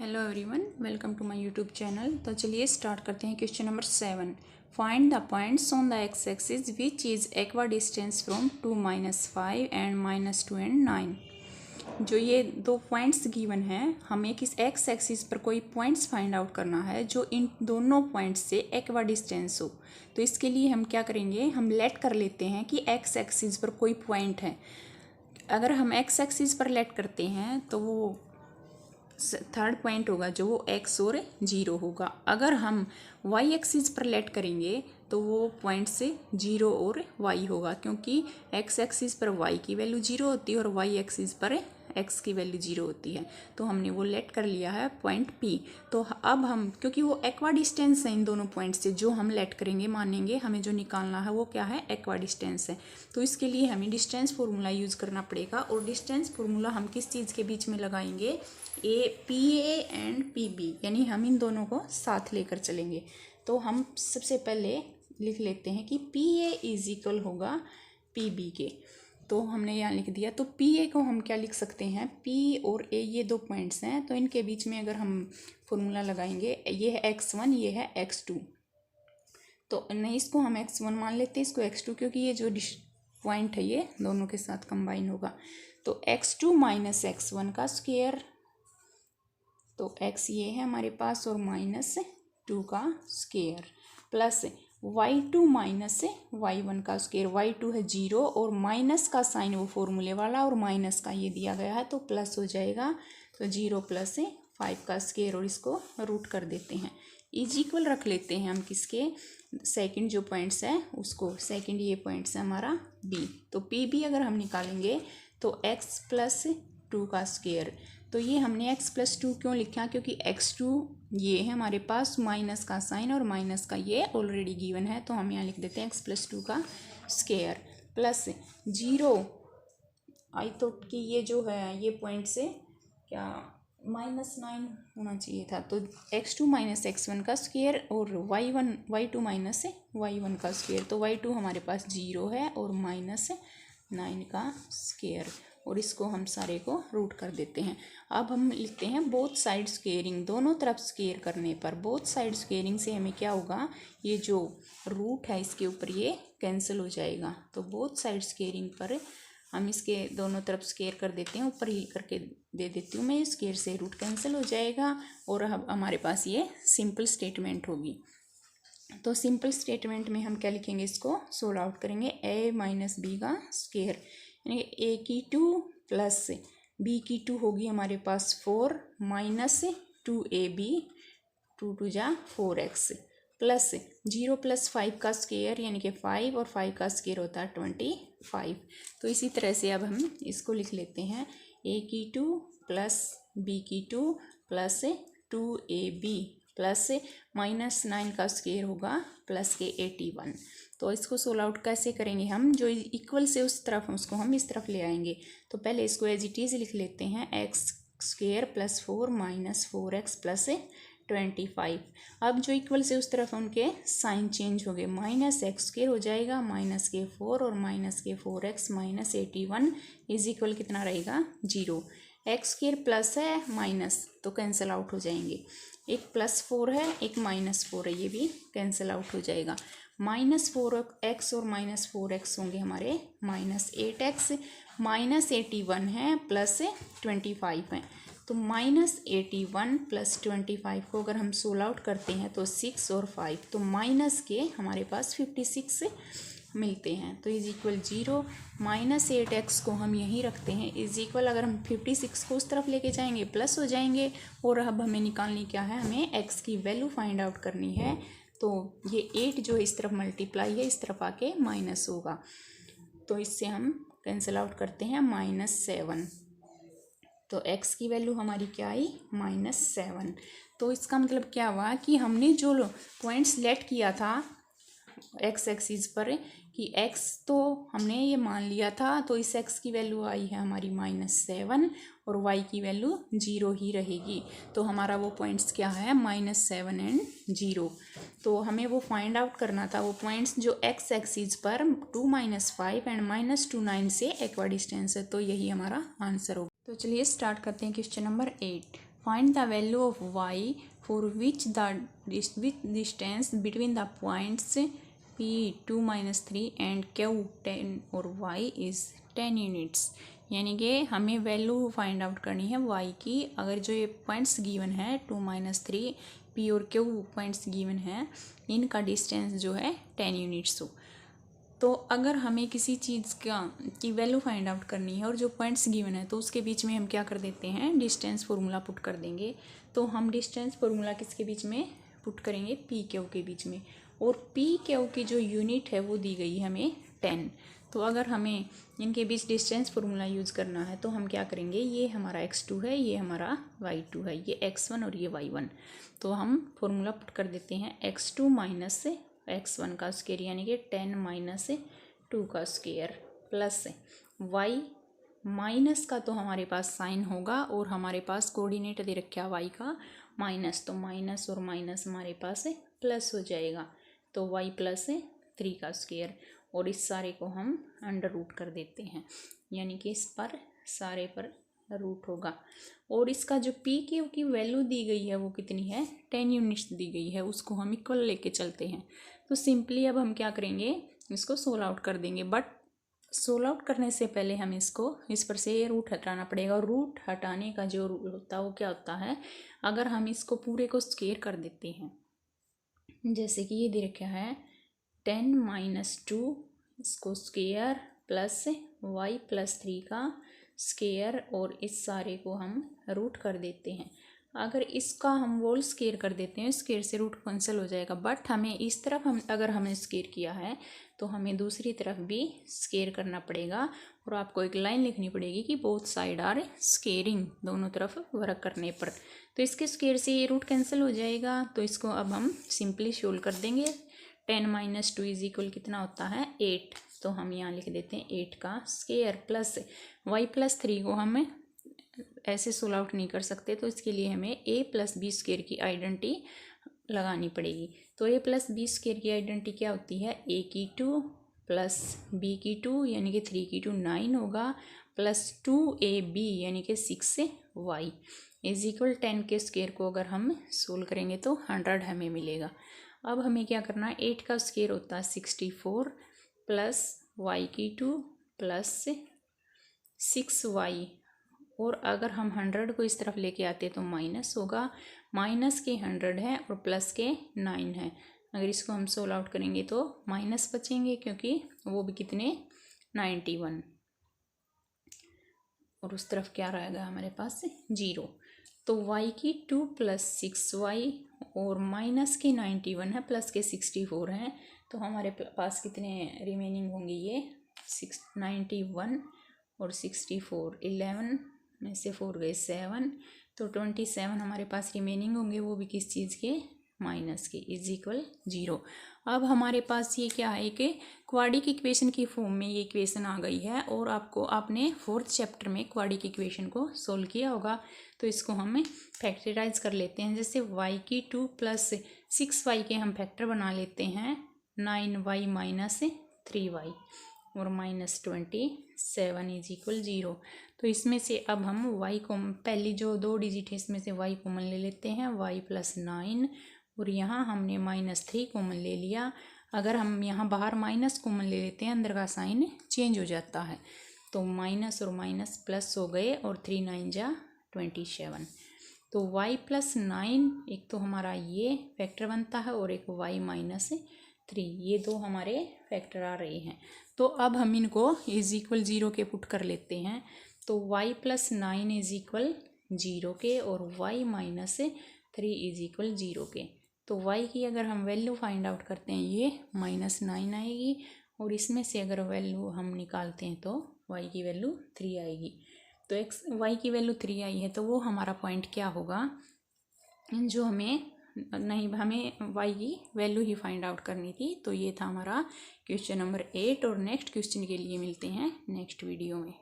Hello everyone, welcome to my YouTube channel. तो चलिए start करते हैं question number 7। Find the points on the x axis which is equal distance from 2 -5 and -2 and 9। जो ये दो points given हैं, हमें किस एक्स एक्सिस पर कोई पॉइंट्स फाइंड आउट करना है जो इन दोनों पॉइंट्स से एक्वा डिस्टेंस हो। तो इसके लिए हम क्या करेंगे, हम लेट कर लेते हैं कि एक्स एक्सिस पर कोई पॉइंट है। अगर हम एक्स एक्सिस पर लेट करते हैं तो वो थर्ड पॉइंट होगा जो वो एक्स और 0 होगा। अगर हम वाई एक्सिस पर लेट करेंगे तो वो पॉइंट से 0 और वाई होगा, क्योंकि एक्स एक्सिस पर वाई की वैल्यू 0 होती है और वाई एक्सिस पर एक्स की वैल्यू 0 होती है। तो हमने वो लेट कर लिया है पॉइंट पी। तो अब हम, क्योंकि वो एक्वा डिस्टेंस है इन दोनों पॉइंट से, जो हम लेट करेंगे मानेंगे हमें जो निकालना है वो क्या है, एक्वा डिस्टेंस है। तो इसके लिए हमें डिस्टेंस फार्मूला यूज़ करना पड़ेगा। और डिस्टेंस फार्मूला हम किस चीज़ के बीच में लगाएंगे, P A and P B, यानी हम इन दोनों को साथ लेकर चलेंगे। तो हम सबसे पहले लिख लेते हैं कि पी ए इज इक्वल होगा पी बी के। तो हमने यहाँ लिख दिया। तो पी ए को हम क्या लिख सकते हैं, पी और ए ये दो पॉइंट्स हैं, तो इनके बीच में अगर हम फॉर्मूला लगाएंगे, ये है x1, ये है x2। तो नहीं, इसको हम x1 मान लेते हैं, इसको x2, क्योंकि ये जो पॉइंट है ये दोनों के साथ कंबाइन होगा। तो x2 माइनस x1 का स्क्वायर, तो x ये है हमारे पास, और -2 का square, plus y2 minus y1 का स्क्वायर। y2 है 0 और माइनस का साइन वो फॉर्मूले वाला, और माइनस का ये दिया गया है तो प्लस हो जाएगा। तो 0 प्लस 5 का स्क्वायर, और इसको रूट कर देते हैं। इज इक्वल रख लेते हैं हम किसके, सेकंड जो पॉइंट्स है उसको, सेकंड ये पॉइंट्स है हमारा b। तो पी बी अगर हम निकालेंगे तो x प्लस 2 का स्क्वायर। तो ये हमने x प्लस 2 क्यों लिखा, क्योंकि x2 ये है हमारे पास, माइनस का साइन और माइनस का ये ऑलरेडी गिवन है, तो हम यहाँ लिख देते हैं x प्लस 2 का स्क्वायर, प्लस 0। आई थॉट कि ये जो है ये पॉइंट से क्या -9 होना चाहिए था, तो x2 माइनस x1 का स्क्वायर और y2 माइनस y1 का स्क्वायर। तो y2 हमारे पास 0 है और -9 का स्क्वायर, और इसको हम सारे को रूट कर देते हैं। अब हम लिखते हैं बोथ साइड स्क्वेयरिंग। दोनों तरफ स्क्वेयर करने पर बोथ साइड स्क्वेयरिंग से हमें क्या होगा, ये जो रूट है इसके ऊपर ये कैंसिल हो जाएगा। तो बोथ साइड स्क्वेयरिंग पर हम इसके दोनों तरफ स्क्वेयर कर देते हैं, ऊपर ही करके दे देती हूँ मैं, स्क्वेयर से रूट कैंसिल हो जाएगा और अब हमारे पास ये सिंपल स्टेटमेंट होगी। तो सिंपल स्टेटमेंट में हम क्या लिखेंगे, इसको सोल्व आउट करेंगे, a माइनस बी का स्क्वेयर, यानी ए की 2 प्लस बी की 2 होगी हमारे पास 4 माइनस 2ab, 2 2 जा 4x, प्लस 0 प्लस 5 का स्क्वेयर यानी कि 5, और 5 का स्क्वेयर होता है 25। तो इसी तरह से अब हम इसको लिख लेते हैं, a की 2 प्लस b की 2 प्लस 2ab प्लस -9 का स्क्वेयर होगा प्लस के 81। तो इसको सोल्व आउट कैसे करेंगे हम, जो इक्वल से उस तरफ उसको हम इस तरफ ले आएंगे। तो पहले इसको एज इट इज लिख लेते हैं, x square plus 4 minus 4x plus 25। अब जो इक्वल से उस तरफ उनके साइन चेंज हो गए, माइनस एक्स स्क्वेयर हो जाएगा माइनस के 4 और माइनस के 4x माइनस 81 इज इक्वल कितना रहेगा, 0। एक्स स्क्वेयर प्लस है माइनस तो कैंसिल आउट हो जाएंगे, एक +4 है एक -4 है, ये भी कैंसिल आउट हो जाएगा। -4x और -4x होंगे हमारे -8x, -81 है प्लस 25 है। तो -81 प्लस 25 को अगर हम सोल्व आउट करते हैं तो 6 और 5, तो माइनस के हमारे पास 56 मिलते हैं। तो इज इक्वल 0, -8x को हम यहीं रखते हैं, इज इक्वल अगर हम 56 को उस तरफ लेके जाएंगे प्लस हो जाएंगे। और अब हमें निकालनी क्या है, हमें x की वैल्यू फाइंड आउट करनी है। तो ये 8 जो इस तरफ मल्टीप्लाई है, इस तरफ आके माइनस होगा, तो इससे हम कैंसिल आउट करते हैं -7। तो x की वैल्यू हमारी क्या आई, -7। तो इसका मतलब क्या हुआ कि हमने जो पॉइंट सेलेक्ट किया था एक्स एक्सिस पर कि x तो हमने ये मान लिया था, तो इस x की वैल्यू आई है हमारी -7 और y की वैल्यू 0 ही रहेगी। तो हमारा वो पॉइंट्स क्या है, -7 एंड 0। तो हमें वो फाइंड आउट करना था, वो पॉइंट्स जो x एक्सिस पर 2 -5 एंड -2 9 से एक्वा डिस्टेंस है। तो यही हमारा आंसर होगा। तो चलिए स्टार्ट करते हैं question number 8। Find the value of y for which distance between the points p 2 - 3 and q 10 और y इज़ 10 यूनिट्स। यानी कि हमें वैल्यू फाइंड आउट करनी है y की। अगर जो ये पॉइंट्स गिवन है 2 - 3 p और q पॉइंट्स गिवन है, इनका डिस्टेंस जो है 10 यूनिट्स हो। तो अगर हमें किसी चीज़ की वैल्यू फाइंड आउट करनी है और जो पॉइंट्स गिवन है, तो उसके बीच में हम क्या कर देते हैं, डिस्टेंस फार्मूला पुट कर देंगे। तो हम डिस्टेंस फार्मूला किसके बीच में पुट करेंगे, पी क्यू के बीच में। और पी क्यू की जो यूनिट है वो दी गई है हमें 10। तो अगर हमें इनके बीच डिस्टेंस फार्मूला यूज़ करना है तो हम क्या करेंगे, ये हमारा x2 है, ये हमारा y2 है, ये x1 और ये y1। तो हम फार्मूला पुट कर देते हैं x2 माइनस x1 का स्क्वायर यानी कि 10 - 2 का स्क्वायर प्लस y माइनस का तो हमारे पास साइन होगा और हमारे पास कोऑर्डिनेट दे रखा है y का माइनस, तो माइनस और माइनस हमारे पास प्लस हो जाएगा। तो y प्लस 3 का स्क्वायर, और इस सारे को हम अंडर रूट कर देते हैं, यानी कि इस पर सारे पर रूट होगा। और इसका जो पी क्यू की वैल्यू दी गई है वो कितनी है, 10 यूनिट्स दी गई है, उसको हम इक्वल लेके चलते हैं। तो सिंपली अब हम क्या करेंगे, इसको सोल्व आउट कर देंगे। बट सोल्व आउट करने से पहले हम इसको इस पर से ये रूट हटाना पड़ेगा। और रूट हटाने का जो रूल होता है वो क्या होता है, अगर हम इसको पूरे को स्क्वायर कर देते हैं, जैसे कि ये दे रखा है 10 - 2 इसको स्क्वायर प्लस y प्लस 3 का स्क्वायर, और इस सारे को हम रूट कर देते हैं। अगर इसका हम होल स्क्वायर कर देते हैं, स्क्वायर से रूट कैंसिल हो जाएगा। बट हमें इस तरफ अगर हमने स्क्वायर किया है तो हमें दूसरी तरफ भी स्क्वायर करना पड़ेगा। और आपको एक लाइन लिखनी पड़ेगी कि बोथ साइड आर स्क्वेयरिंग, दोनों तरफ वर्क करने पर। तो इसके स्क्वायर से ये रूट कैंसिल हो जाएगा। तो इसको अब हम सिंपली सोल्व कर देंगे। 10 - 2 इज इक्वल कितना होता है, 8। तो हम यहाँ लिख देते हैं 8 का स्क्वायर प्लस y प्लस 3 को हम ऐसे सोल्व आउट नहीं कर सकते, तो इसके लिए हमें a प्लस बी स्क्वायर की आइडेंटिटी लगानी पड़ेगी। तो a प्लस बी स्क्वायर की आइडेंटिटी क्या होती है, a की 2 प्लस b की 2 यानी कि 3 की 2 9 होगा, प्लस 2ab यानी कि 6y इज इक्वल 10 के स्क्वायर को अगर हम सोल्व करेंगे तो 100 हमें मिलेगा। अब हमें क्या करना है, 8 का स्क्वायर होता है 64 प्लस y की 2 प्लस 6y, और अगर हम 100 को इस तरफ लेके आते तो माइनस होगा, माइनस के 100 है और प्लस के 9 है। अगर इसको हम सोल्व आउट करेंगे तो माइनस बचेंगे, क्योंकि वो भी कितने 91, और उस तरफ क्या रहेगा हमारे पास 0। तो y की 2 प्लस 6y और माइनस के 91 है प्लस के 64 है, तो हमारे पास कितने रिमेनिंग होंगे, ये 91 और 64, 11 में से 4 गए 7, तो 27 हमारे पास रिमेनिंग होंगे, वो भी किस चीज़ के, माइनस के, इज इक्वल 0। अब हमारे पास ये क्या है कि क्वाड्रिक इक्वेशन की फॉर्म में ये इक्वेशन आ गई है, और आपने 4th चैप्टर में क्वाड्रिक इक्वेशन को सोल्व किया होगा। तो इसको हम फैक्टराइज कर लेते हैं। जैसे y की 2 प्लस 6y के हम फैक्टर बना लेते हैं 9y माइनस 3y और माइनस 27 इज इक्वल 0। तो इसमें से अब हम y को, पहली जो 2 डिजिट है इसमें से y कॉमन ले लेते हैं, y प्लस 9, और यहाँ हमने माइनस 3 कॉमन ले लिया। अगर हम यहाँ बाहर माइनस कॉमन ले लेते हैं, अंदर का साइन चेंज हो जाता है, तो माइनस और माइनस प्लस हो गए, और 3 9 जा 27। तो y प्लस 9 एक तो हमारा ये फैक्टर बनता है, और एक y माइनस 3, ये दो हमारे फैक्टर आ रहे हैं। तो अब हम इनको इज इक्वल 0 के पुट कर लेते हैं। तो y प्लस 9 इज इक्वल 0 के, और y माइनस 3 इज इक्वल 0 के। तो y की अगर हम वैल्यू फाइंड आउट करते हैं, ये -9 आएगी, और इसमें से अगर वैल्यू हम निकालते हैं तो y की वैल्यू 3 आएगी। तो y की वैल्यू 3 आई है, तो वो हमारा पॉइंट क्या होगा, जो हमें y की वैल्यू ही फाइंड आउट करनी थी। तो ये था हमारा क्वेश्चन नंबर 8, और नेक्स्ट क्वेश्चन के लिए मिलते हैं नेक्स्ट वीडियो में।